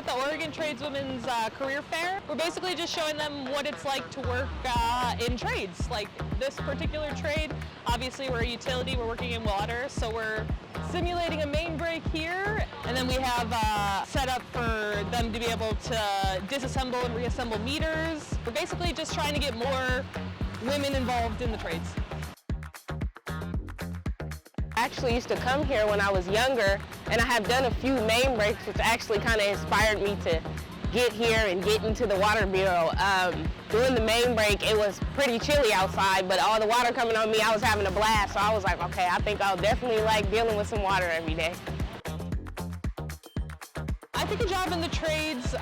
at the Oregon Tradeswomen's career fair. We're basically just showing them what it's like to work in trades. Like this particular trade, obviously we're a utility, we're working in water, so we're simulating a main break here, and then we have set up for them to be able to disassemble and reassemble meters. We're basically just trying to get more women involved in the trades. I actually used to come here when I was younger, and I have done a few main breaks, which actually kind of inspired me to get here and get into the water bureau. Doing the main break, it was pretty chilly outside, but all the water coming on me, I was having a blast. So I was like, okay, I think I'll definitely like dealing with some water every day. I think a job in the trades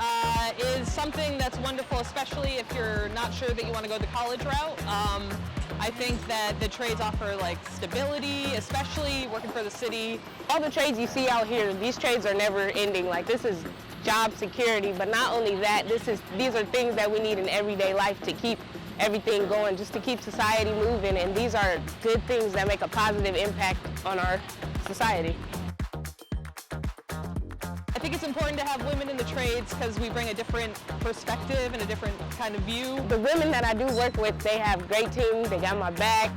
is something that's wonderful, especially if you're not sure that you want to go the college route. I think that the trades offer like stability, especially working for the city. All the trades you see out here, these trades are never ending. Like this is job security, but not only that, these are things that we need in everyday life to keep everything going, just to keep society moving, and these are good things that make a positive impact on our society. I think it's important to have women in the trades because we bring a different perspective and a different kind of view. The women that I do work with, they have great teams, they got my back,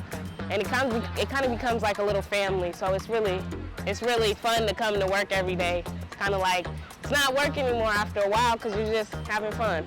and it kind of becomes like a little family. So it's really fun to come to work every day. It's kind of like, it's not work anymore after a while because you're just having fun.